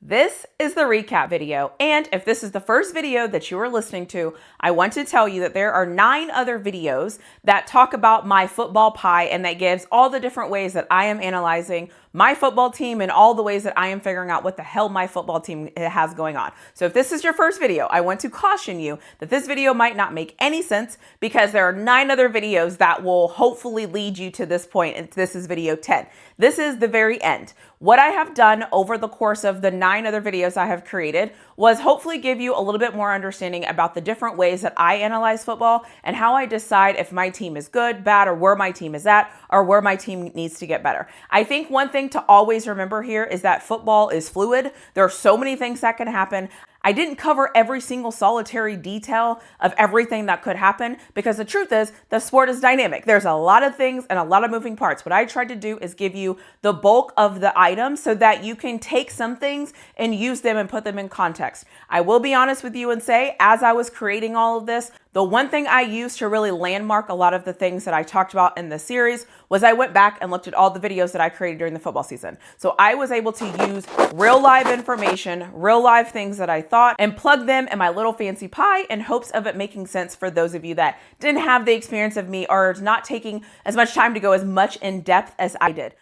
This is the recap video, and if this is the first video that you are listening to, I want to tell you that there are 9 other videos that talk about my football pie and that gives all the different ways that I am analyzing my football team and all the ways that I am figuring out what the hell my football team has going on. So if this is your first video, I want to caution you that this video might not make any sense because there are 9 other videos that will hopefully lead you to this point, and this is video 10. This is the very end. What I have done over the course of the 9 other videos I have created was hopefully give you a little bit more understanding about the different ways that I analyze football and how I decide if my team is good, bad, or where my team is at, or where my team needs to get better. I think one thing to always remember here is that football is fluid. There are so many things that can happen. I didn't cover every single solitary detail of everything that could happen because the truth is the sport is dynamic. There's a lot of things and a lot of moving parts. What I tried to do is give you the bulk of the items so that you can take some things and use them and put them in context. I will be honest with you and say, as I was creating all of this, the one thing I used to really landmark a lot of the things that I talked about in the series was I went back and looked at all the videos that I created during the football season. So I was able to use real live information, real live things that I thought, and plug them in my little fancy pie in hopes of it making sense for those of you that didn't have the experience of me or not taking as much time to go as much in depth as I did.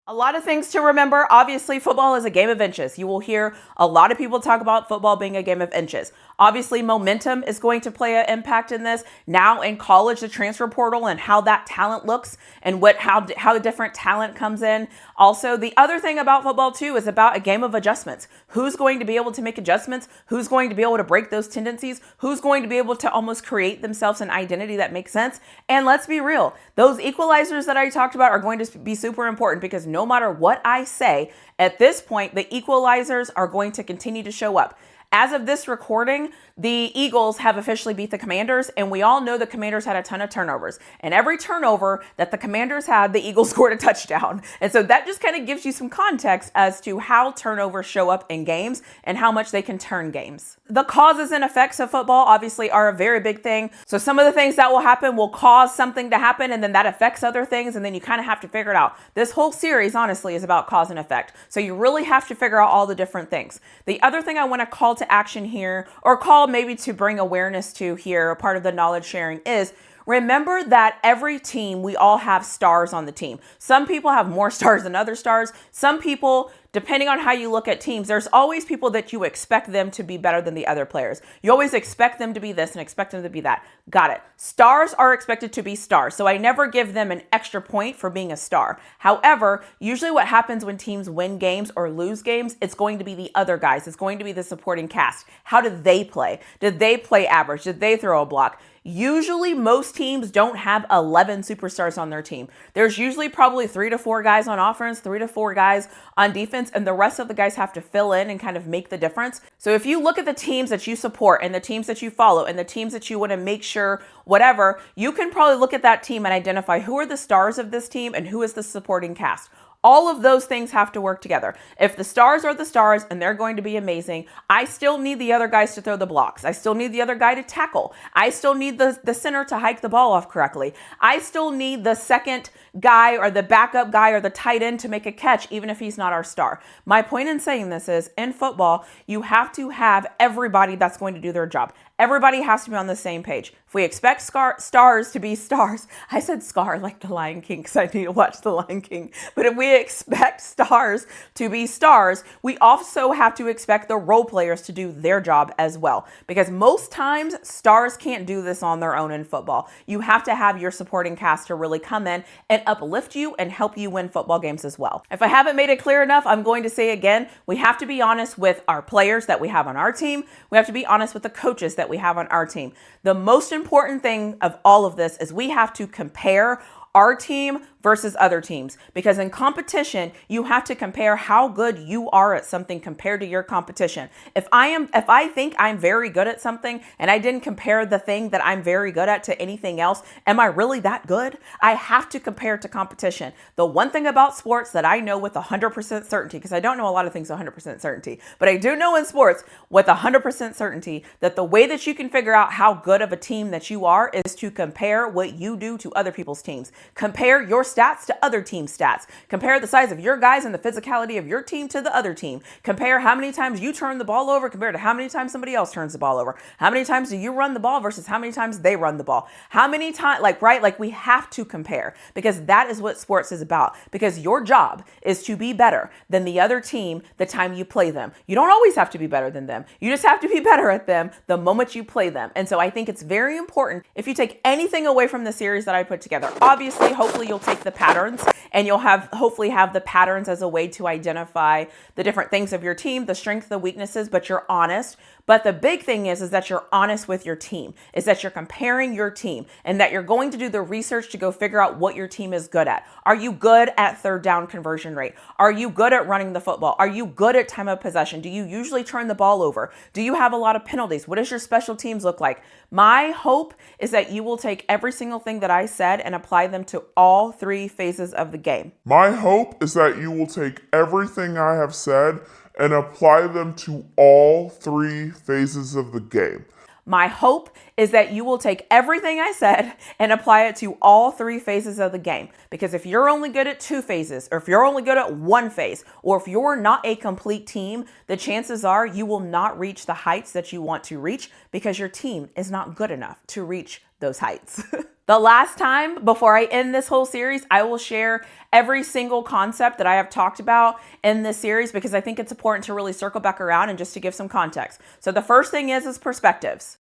A lot of things to remember. Obviously, football is a game of inches. You will hear a lot of people talk about football being a game of inches. Obviously, momentum is going to play an impact in this. Now in college, the transfer portal and how that talent looks and how the different talent comes in. Also, the other thing about football too is about a game of adjustments. Who's going to be able to make adjustments? Who's going to be able to break those tendencies? Who's going to be able to almost create themselves an identity that makes sense? And let's be real, those equalizers that I talked about are going to be super important because no matter what I say, at this point, the equalizers are going to continue to show up. As of this recording, the Eagles have officially beat the Commanders, and we all know the Commanders had a ton of turnovers. And every turnover that the Commanders had, the Eagles scored a touchdown. And so that just kind of gives you some context as to how turnovers show up in games and how much they can turn games. The causes and effects of football obviously are a very big thing. So some of the things that will happen will cause something to happen, and then that affects other things, and then you kind of have to figure it out. This whole series, honestly, is about cause and effect. So you really have to figure out all the different things. The other thing I want to call to action here, or call maybe to bring awareness to here, a part of the knowledge sharing, is remember that every team, we all have stars on the team. Some people have more stars than other stars. Some people, depending on how you look at teams, there's always people that you expect them to be better than the other players. You always expect them to be this and expect them to be that. Got it. Stars are expected to be stars, so I never give them an extra point for being a star. However, usually what happens when teams win games or lose games, it's going to be the other guys. It's going to be the supporting cast. How did they play? Did they play average? Did they throw a block? Usually most teams don't have 11 superstars on their team. There's usually probably 3 to 4 guys on offense, 3 to 4 guys on defense, and the rest of the guys have to fill in and kind of make the difference. So if you look at the teams that you support and the teams that you follow and the teams that you want to make sure whatever, you can probably look at that team and identify who are the stars of this team and who is the supporting cast. All of those things have to work together. If the stars are the stars and they're going to be amazing, I still need the other guys to throw the blocks. I still need the other guy to tackle. I still need the center to hike the ball off correctly. I still need the second guy or the backup guy or the tight end to make a catch, even if he's not our star. My point in saying this is, in football, you have to have everybody that's going to do their job. Everybody has to be on the same page. If we expect stars to be stars, I said scar like the Lion King because I need to watch the Lion King. But if we expect stars to be stars, we also have to expect the role players to do their job as well. Because most times stars can't do this on their own in football. You have to have your supporting cast to really come in and uplift you and help you win football games as well. If I haven't made it clear enough, I'm going to say again, we have to be honest with our players that we have on our team. We have to be honest with the coaches that we have on our team. The most important thing of all of this is we have to compare our team versus other teams, because in competition, you have to compare how good you are at something compared to your competition. If I think I'm very good at something and I didn't compare the thing that I'm very good at to anything else, am I really that good? I have to compare to competition. The one thing about sports that I know with 100% certainty, because I don't know a lot of things 100% certainty, but I do know in sports with 100% certainty that the way that you can figure out how good of a team that you are is to compare what you do to other people's teams. Compare your stats to other teams' stats. Compare the size of your guys and the physicality of your team to the other team. Compare how many times you turn the ball over compared to how many times somebody else turns the ball over. How many times do you run the ball versus how many times they run the ball? How many times, like we have to compare, because that is what sports is about. Because your job is to be better than the other team the time you play them. You don't always have to be better than them. You just have to be better at them the moment you play them. And so I think it's very important, if you take anything away from the series that I put together, obviously, hopefully you'll take the patterns and you'll hopefully have the patterns as a way to identify the different things of your team, the strengths, the weaknesses, but you're honest. But the big thing is that you're honest with your team, is that you're comparing your team and that you're going to do the research to go figure out what your team is good at. Are you good at third down conversion rate? Are you good at running the football? Are you good at time of possession? Do you usually turn the ball over? Do you have a lot of penalties? What does your special teams look like? My hope is that you will take every single thing that I said and apply them to all three phases of the game. My hope is that you will take everything I have said and apply them to all three phases of the game. My hope is that you will take everything I said and apply it to all three phases of the game. Because if you're only good at two phases, or if you're only good at one phase, or if you're not a complete team, the chances are you will not reach the heights that you want to reach because your team is not good enough to reach those heights. The last time, before I end this whole series, I will share every single concept that I have talked about in this series, because I think it's important to really circle back around and just to give some context. So the first thing is perspectives.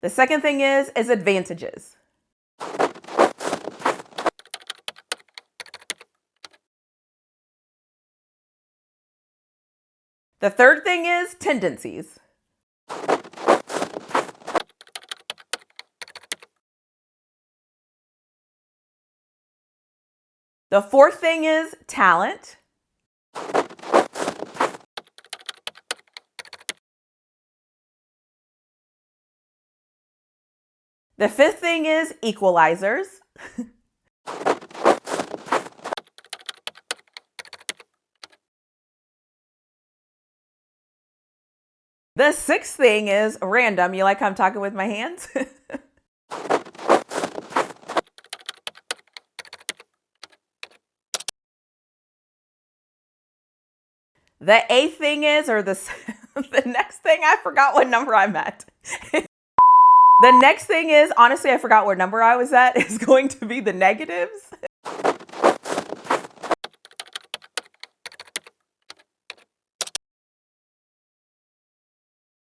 The second thing is advantages. The third thing is tendencies. The fourth thing is talent. The fifth thing is equalizers. The sixth thing is random. You like how I'm talking with my hands? The eighth thing is, the next thing, I forgot what number I'm at. The next thing is, honestly, I forgot what number I was at, is going to be the negatives.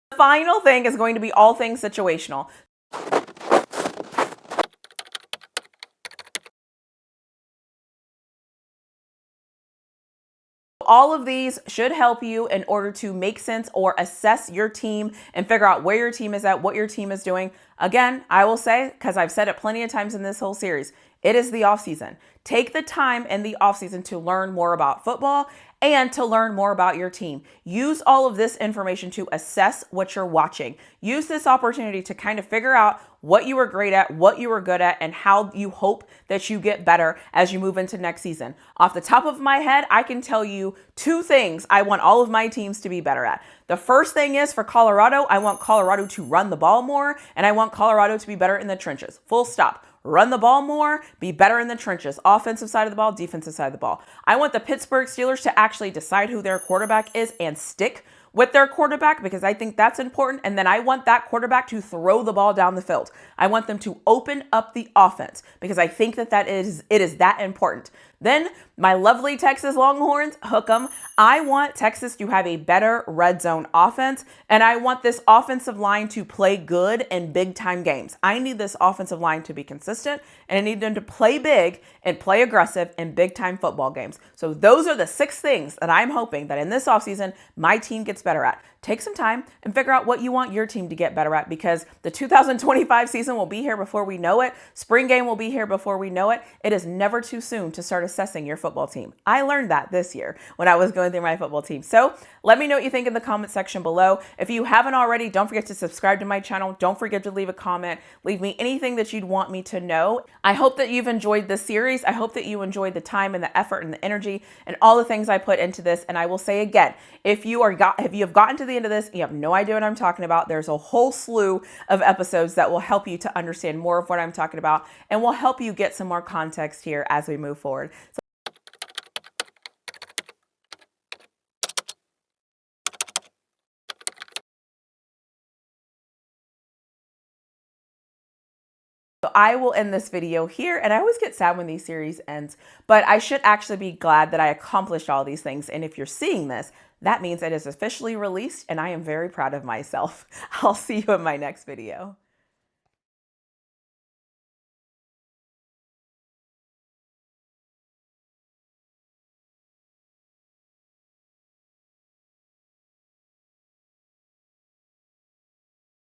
The final thing is going to be all things situational. All of these should help you in order to make sense or assess your team and figure out where your team is at, what your team is doing. Again, I will say, because I've said it plenty of times in this whole series, it is the offseason. Take the time in the offseason to learn more about football and to learn more about your team. Use all of this information to assess what you're watching. Use this opportunity to kind of figure out what you were great at, what you were good at, and how you hope that you get better as you move into next season. Off the top of my head, I can tell you two things I want all of my teams to be better at. The first thing is, for Colorado, I want Colorado to run the ball more, and I want Colorado to be better in the trenches. Full stop. Run the ball more, be better in the trenches, offensive side of the ball, defensive side of the ball. I want the Pittsburgh Steelers to actually decide who their quarterback is and stick with their quarterback, because I think that's important. And then I want that quarterback to throw the ball down the field. I want them to open up the offense, because I think that it is that important. Then my lovely Texas Longhorns, hook 'em. I want Texas to have a better red zone offense, and I want this offensive line to play good in big time games. I need this offensive line to be consistent, and I need them to play big and play aggressive in big time football games. So those are the 6 things that I'm hoping that in this offseason, my team gets gets better at. Take some time and figure out what you want your team to get better at, because the 2025 season will be here before we know it. Spring game will be here before we know it. It is never too soon to start assessing your football team. I learned that this year when I was going through my football team. So let me know what you think in the comment section below. If you haven't already, don't forget to subscribe to my channel. Don't forget to leave a comment. Leave me anything that you'd want me to know. I hope that you've enjoyed this series. I hope that you enjoyed the time and the effort and the energy and all the things I put into this. And I will say again, if you have gotten to the end of this, you have no idea what I'm talking about, there's a whole slew of episodes that will help you to understand more of what I'm talking about and will help you get some more context here as we move forward. So I will end this video here, and I always get sad when these series ends, but I should actually be glad that I accomplished all these things. And if you're seeing this, that means it is officially released, and I am very proud of myself. I'll see you in my next video.